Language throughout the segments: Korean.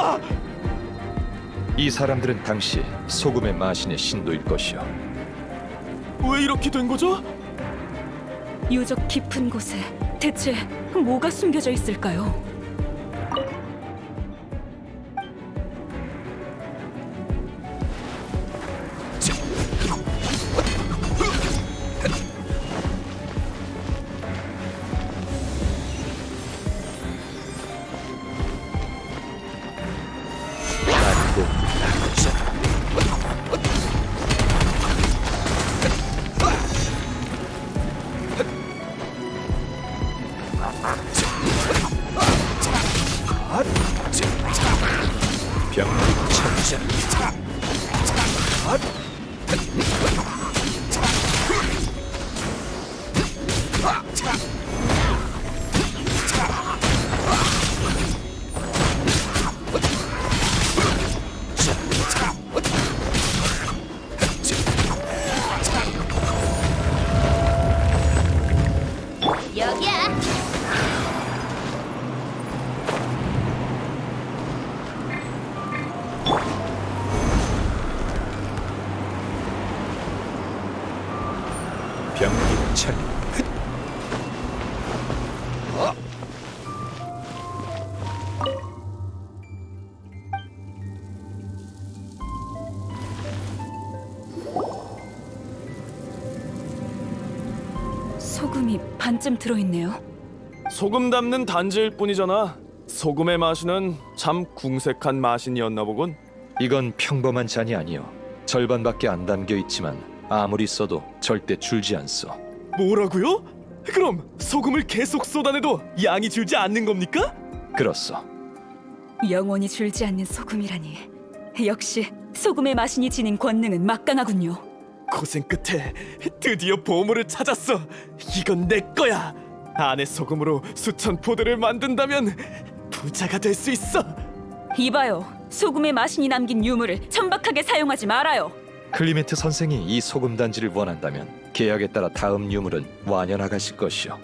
거야? 이 사람들은 당시 소금의 마신의 신도일 것이요. 왜 이렇게 된 거죠? 유적 깊은 곳에 대체 뭐가 숨겨져 있을까요? 여기야. 병기철. 소금이 반쯤 들어있네요. 소금 담는 단지일 뿐이잖아. 소금의 마신은 참 궁색한 마신이었나 보군. 이건 평범한 잔이 아니요. 절반밖에 안 담겨 있지만 아무리 써도 절대 줄지 않소. 뭐라고요? 그럼 소금을 계속 쏟아내도 양이 줄지 않는 겁니까? 그렇소. 영원히 줄지 않는 소금이라니. 역시 소금의 마신이 지닌 권능은 막강하군요. 고생 끝에 드디어 보물을 찾았어. 이건 내 거야. 안에 소금으로 수천 포대를 만든다면 부자가 될 수 있어. 이봐요. 소금의 마신이 남긴 유물을 천박하게 사용하지 말아요. 클리멘트 선생이 이 소금 단지를 원한다면 계약에 따라 다음 유물은 완연하가실 것이요.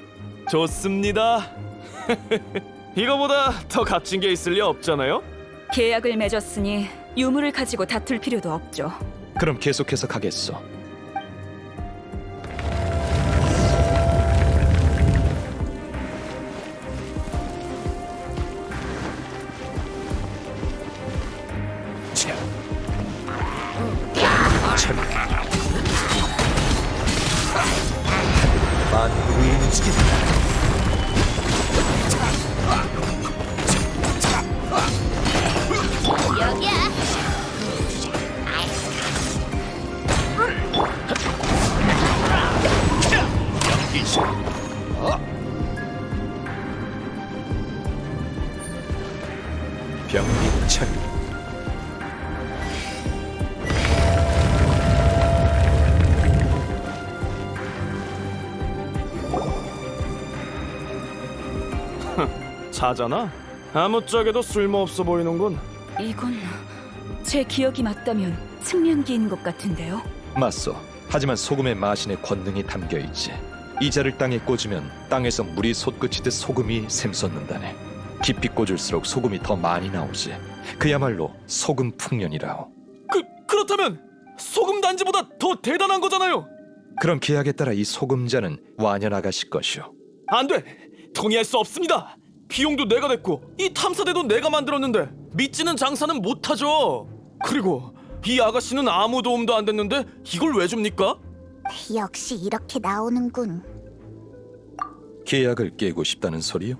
좋습니다. 이거보다 더 값진 게 있을 리 없잖아요. 계약을 맺었으니 유물을 가지고 다툴 필요도 없죠. 그럼 계속해서 가겠소. 만물이 움직인다. 여기야. 병기철. 자잖아. 아무짝에도 쓸모없어 보이는군. 이건 제 기억이 맞다면 측면기인 것 같은데요. 맞소. 하지만 소금의 마신의 권능이 담겨 있지. 이 자를 땅에 꽂으면 땅에서 물이 솟구치듯 소금이 샘솟는다네. 깊이 꽂을수록 소금이 더 많이 나오지. 그야말로 소금 풍년이라오. 그렇다면 소금 단지보다 더 대단한 거잖아요. 그럼 계약에 따라 이 소금자는 완연하가실 것이오. 안 돼. 동의할 수 없습니다. 비용도 내가 냈고 이 탐사대도 내가 만들었는데 믿지는 장사는 못하죠. 그리고 이 아가씨는 아무 도움도 안 됐는데 이걸 왜 줍니까? 역시 이렇게 나오는군. 계약을 깨고 싶다는 소리요?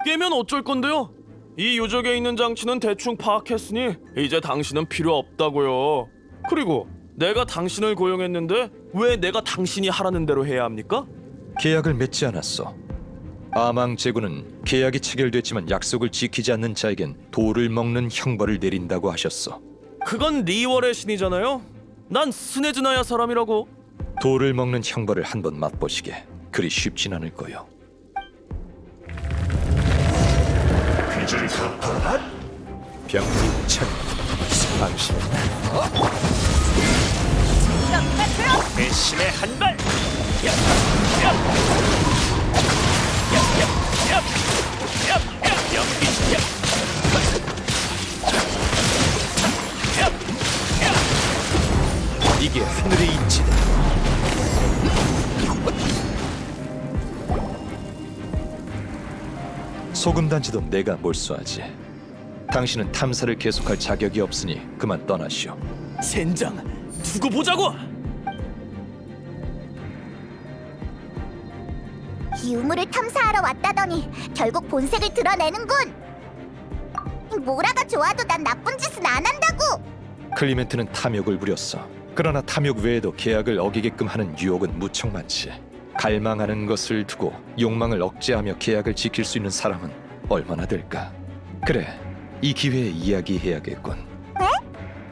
깨면 어쩔 건데요? 이 유적에 있는 장치는 대충 파악했으니 이제 당신은 필요 없다고요. 그리고 내가 당신을 고용했는데 왜 내가 당신이 하라는 대로 해야 합니까? 계약을 맺지 않았어. 아망 제국은 계약이 체결됐지만 약속을 지키지 않는 자에겐 돌을 먹는 형벌을 내린다고 하셨어. 그건 리월의 신이잖아요. 난 스네즈나야 사람이라고. 돌을 먹는 형벌을 한번 맛보시게. 그리 쉽진 않을 거요. 병기철. 당신은 배심의 한발. 이게 하늘의 이치다. 소금 단지도 내가 몰수하지. 당신은 탐사를 계속할 자격이 없으니 그만 떠나시오. 젠장, 두고 보자고. 유물을 탐사하러 왔다더니 결국 본색을 드러내는군. 모라가 좋아도 난 나쁜 짓은 안 한다고. 클리멘트는 탐욕을 부렸어. 그러나 탐욕 외에도 계약을 어기게끔 하는 유혹은 무척 많지. 갈망하는 것을 두고 욕망을 억제하며 계약을 지킬 수 있는 사람은 얼마나 될까? 그래, 이 기회에 이야기해야겠군.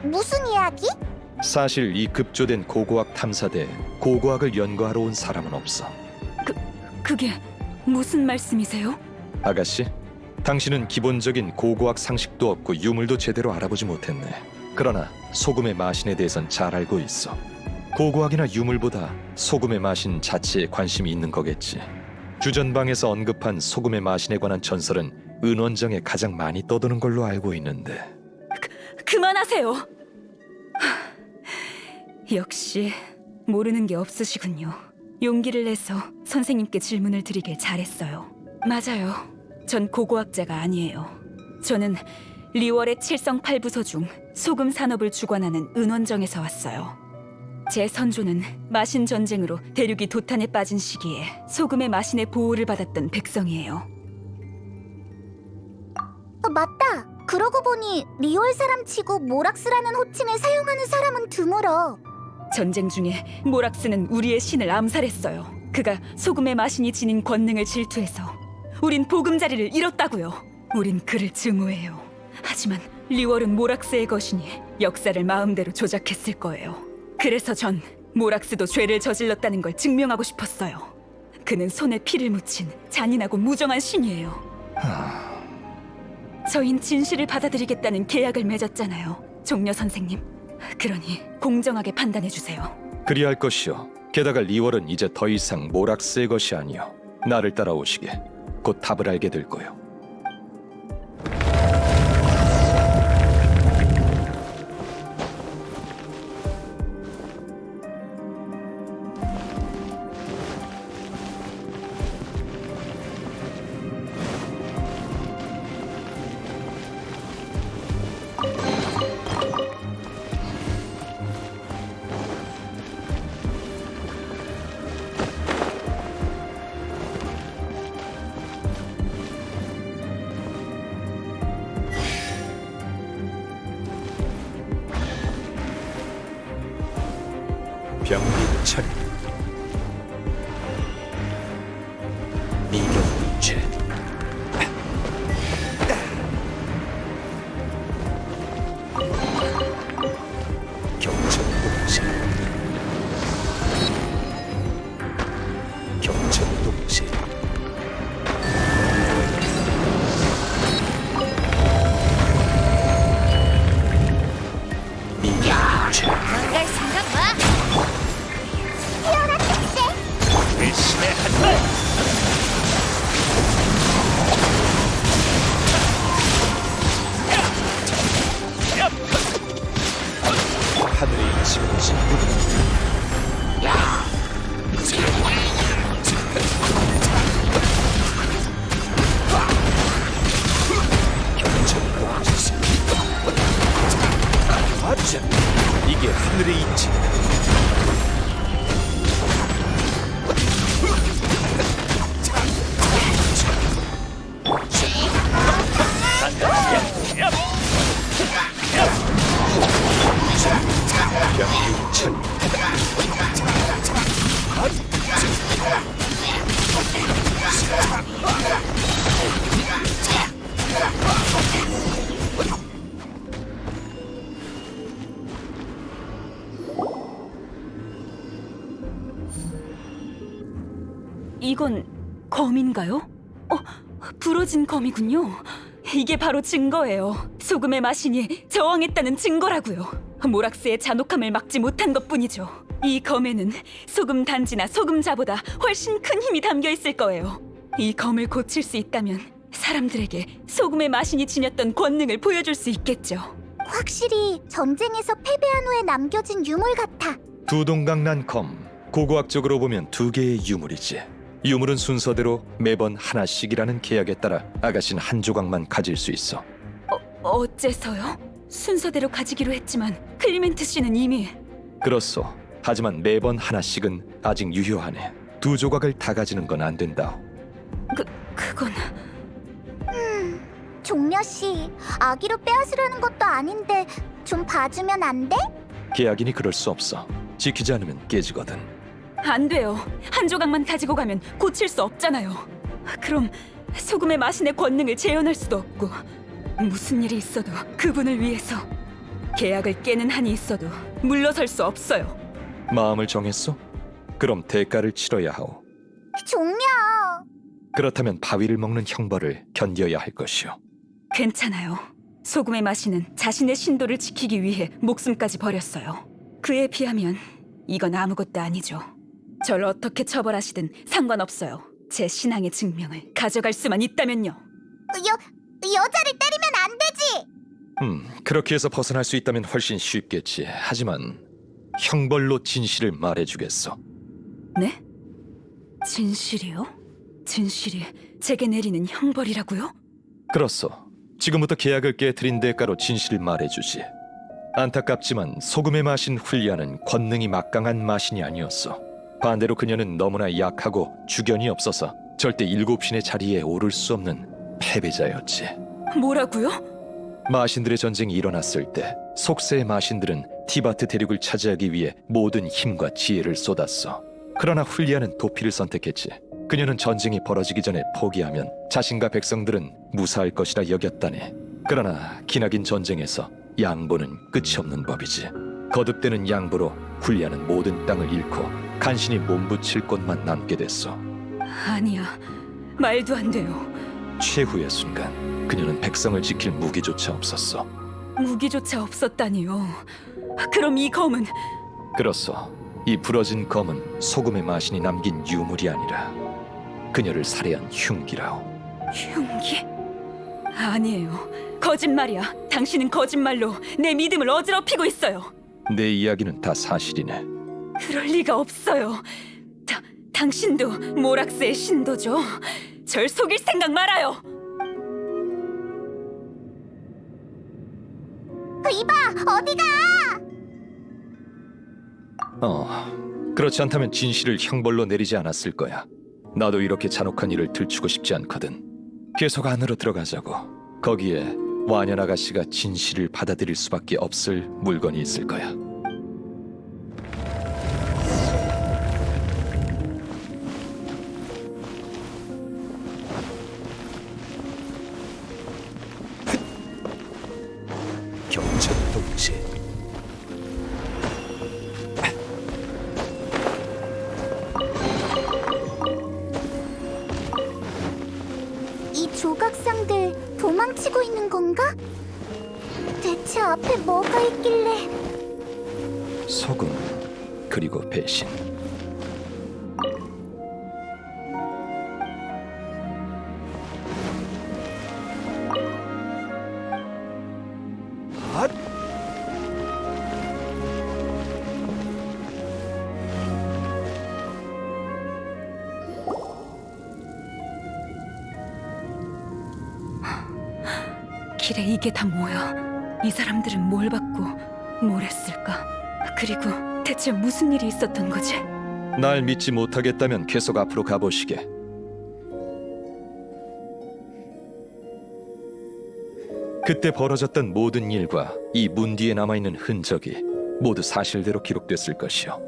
무슨 이야기? 사실 이 급조된 고고학 탐사대에 고고학을 연구하러 온 사람은 없어. 그게 무슨 말씀이세요? 아가씨, 당신은 기본적인 고고학 상식도 없고 유물도 제대로 알아보지 못했네. 그러나 소금의 마신에 대해선 잘 알고 있어. 고고학이나 유물보다 소금의 마신 자체에 관심이 있는 거겠지. 주전방에서 언급한 소금의 마신에 관한 전설은 은원정에 가장 많이 떠도는 걸로 알고 있는데. 그만하세요. 역시 모르는 게 없으시군요. 용기를 내서 선생님께 질문을 드리길 잘했어요. 맞아요. 전 고고학자가 아니에요. 저는 리월의 칠성팔부서 중 소금 산업을 주관하는 은원정에서 왔어요. 제 선조는 마신 전쟁으로 대륙이 도탄에 빠진 시기에 소금의 마신의 보호를 받았던 백성이에요. 맞다. 그러고 보니 리월 사람 치고 모락스라는 호칭을 사용하는 사람은 드물어. 전쟁 중에 모락스는 우리의 신을 암살했어요. 그가 소금의 마신이 지닌 권능을 질투해서 우린 보금자리를 잃었다고요. 우린 그를 증오해요. 하지만 리월은 모락스의 것이니 역사를 마음대로 조작했을 거예요. 그래서 전 모락스도 죄를 저질렀다는 걸 증명하고 싶었어요. 그는 손에 피를 묻힌 잔인하고 무정한 신이에요. 저흰 진실을 받아들이겠다는 계약을 맺었잖아요, 종려 선생님. 그러니 공정하게 판단해 주세요. 그리할 것이오. 게다가 리월은 이제 더 이상 모락스의 것이 아니오. 나를 따라오시게. 곧 답을 알게 될 거요. 병리철 미경죄 경천동지 경천동지 미경죄 망갈 생각 마. 태어났겠지. 일심의 한발 하늘의 지고지 경천동지 맞아, 이게 하늘의 이치. 병리철 이건 검인가요? 부러진 검이군요. 이게 바로 증거예요. 소금의 마신이 저항했다는 증거라고요. 모락스의 잔혹함을 막지 못한 것뿐이죠. 이 검에는 소금 단지나 소금자보다 훨씬 큰 힘이 담겨 있을 거예요. 이 검을 고칠 수 있다면 사람들에게 소금의 마신이 지녔던 권능을 보여줄 수 있겠죠. 확실히 전쟁에서 패배한 후에 남겨진 유물 같아. 두 동강 난 검, 고고학적으로 보면 두 개의 유물이지. 유물은 순서대로 매번 하나씩이라는 계약에 따라 아가씨는 한 조각만 가질 수 있어. 어째서요? 순서대로 가지기로 했지만 클리멘트 씨는 이미 그렇소. 하지만 매번 하나씩은 아직 유효하네. 두 조각을 다 가지는 건 안 된다. 그건 종려 씨, 아기로 빼앗으려는 것도 아닌데 좀 봐주면 안 돼? 계약이니 그럴 수 없어. 지키지 않으면 깨지거든. 안 돼요. 한 조각만 가지고 가면 고칠 수 없잖아요. 그럼 소금의 마신의 권능을 재현할 수도 없고 무슨 일이 있어도 그분을 위해서 계약을 깨는 한이 있어도 물러설 수 없어요. 마음을 정했소? 그럼 대가를 치러야 하오. 종려. 그렇다면 바위를 먹는 형벌을 견뎌야 할 것이오. 괜찮아요. 소금의 마신은 자신의 신도를 지키기 위해 목숨까지 버렸어요. 그에 비하면 이건 아무것도 아니죠. 절 어떻게 처벌하시든 상관없어요. 제 신앙의 증명을 가져갈 수만 있다면요. 여자를 때리면 안 되지. 그렇게 해서 벗어날 수 있다면 훨씬 쉽겠지. 하지만 형벌로 진실을 말해주겠어. 네? 진실이요? 진실이 제게 내리는 형벌이라고요? 그렇소. 지금부터 계약을 깨뜨린 대가로 진실을 말해주지. 안타깝지만 소금의 마신 훌리아는 권능이 막강한 마신이 아니었어. 반대로 그녀는 너무나 약하고 주견이 없어서 절대 7신의 자리에 오를 수 없는 패배자였지. 뭐라고요? 마신들의 전쟁이 일어났을 때 속세의 마신들은 티바트 대륙을 차지하기 위해 모든 힘과 지혜를 쏟았어. 그러나 훌리아는 도피를 선택했지. 그녀는 전쟁이 벌어지기 전에 포기하면 자신과 백성들은 무사할 것이라 여겼다네. 그러나 기나긴 전쟁에서 양보는 끝이 없는 법이지. 거듭되는 양보로 훌리아는 모든 땅을 잃고 간신히 몸부칠 곳만 남게 됐어. 아니야. 말도 안 돼요. 최후의 순간 그녀는 백성을 지킬 무기조차 없었어. 무기조차 없었다니요. 그럼 이 검은 그렇소. 이 부러진 검은 소금의 마신이 남긴 유물이 아니라 그녀를 살해한 흉기라오. 흉기? 아니에요. 거짓말이야. 당신은 거짓말로 내 믿음을 어지럽히고 있어요. 내 이야기는 다 사실이네. 그럴 리가 없어요. 당신도 모락스의 신도죠. 절 속일 생각 말아요. 이봐, 어디가? 그렇지 않다면 진실을 형벌로 내리지 않았을 거야. 나도 이렇게 잔혹한 일을 들추고 싶지 않거든. 계속 안으로 들어가자고. 거기에 완연 아가씨가 진실을 받아들일 수밖에 없을 물건이 있을 거야. 경천 동지. 이 조각상들 도망치고 있는 건가? 대체 앞에 뭐가 있길래? 소금 그리고 배신. 핫! 길에 이게 다 뭐야? 이 사람들은 뭘 받고 뭘 했을까? 그리고 대체 무슨 일이 있었던 거지? 날 믿지 못하겠다면 계속 앞으로 가보시게. 그때 벌어졌던 모든 일과 이 문 뒤에 남아있는 흔적이 모두 사실대로 기록됐을 것이오.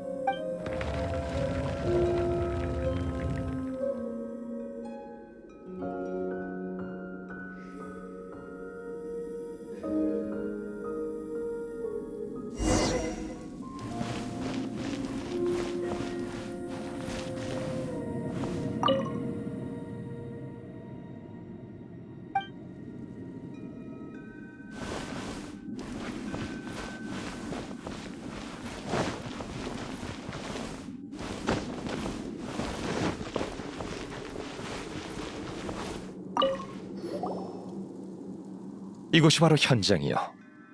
이곳이 바로 현장이요.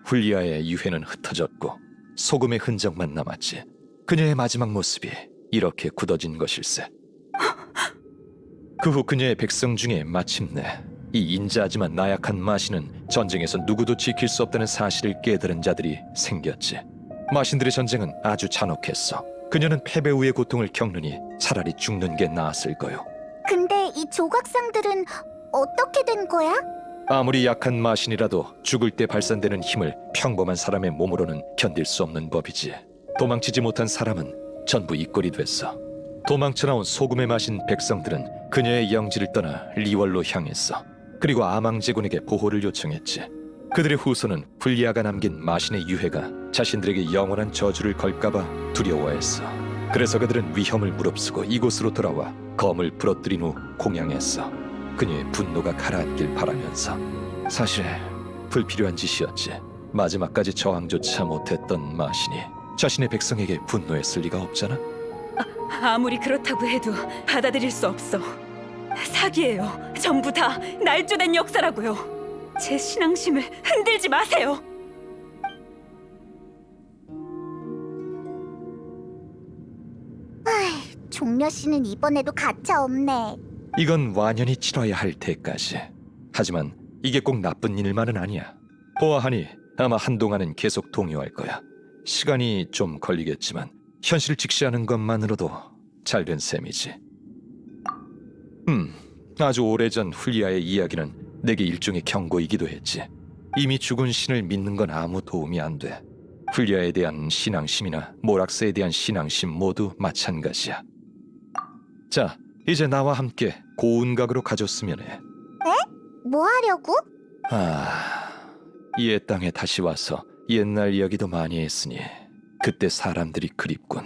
훌리아의 유해는 흩어졌고 소금의 흔적만 남았지. 그녀의 마지막 모습이 이렇게 굳어진 것일세. 그 후 그녀의 백성 중에 마침내 이 인자하지만 나약한 마신은 전쟁에서 누구도 지킬 수 없다는 사실을 깨달은 자들이 생겼지. 마신들의 전쟁은 아주 잔혹했어. 그녀는 패배 후의 고통을 겪느니 차라리 죽는 게 나았을 거요. 근데 이 조각상들은 어떻게 된 거야? 아무리 약한 마신이라도 죽을 때 발산되는 힘을 평범한 사람의 몸으로는 견딜 수 없는 법이지. 도망치지 못한 사람은 전부 이꼴이 됐어. 도망쳐 나온 소금에 마신 백성들은 그녀의 영지를 떠나 리월로 향했어. 그리고 아망제군에게 보호를 요청했지. 그들의 후손은 훌리아가 남긴 마신의 유해가 자신들에게 영원한 저주를 걸까봐 두려워했어. 그래서 그들은 위험을 무릅쓰고 이곳으로 돌아와 검을 부러뜨린 후 공양했어. 그녀의 분노가 가라앉길 바라면서. 사실 불필요한 짓이었지. 마지막까지 저항조차 못했던 마신이 자신의 백성에게 분노했을 리가 없잖아. 아무리 그렇다고 해도 받아들일 수 없어. 사기예요. 전부 다 날조된 역사라고요. 제 신앙심을 흔들지 마세요. 종려 씨는 이번에도 가차 없네. 이건 완연히 치러야 할 때까지. 하지만 이게 꼭 나쁜 일만은 아니야. 보아하니 아마 한동안은 계속 동요할 거야. 시간이 좀 걸리겠지만 현실을 직시하는 것만으로도 잘된 셈이지. 아주 오래전 훌리아의 이야기는 내게 일종의 경고이기도 했지. 이미 죽은 신을 믿는 건 아무 도움이 안 돼. 훌리아에 대한 신앙심이나 모락스에 대한 신앙심 모두 마찬가지야. 자, 이제 나와 함께 고운각으로 가줬으면 해. 뭐 하려고? 이 땅에 다시 와서 옛날 이야기도 많이 했으니 그때 사람들이 그립군.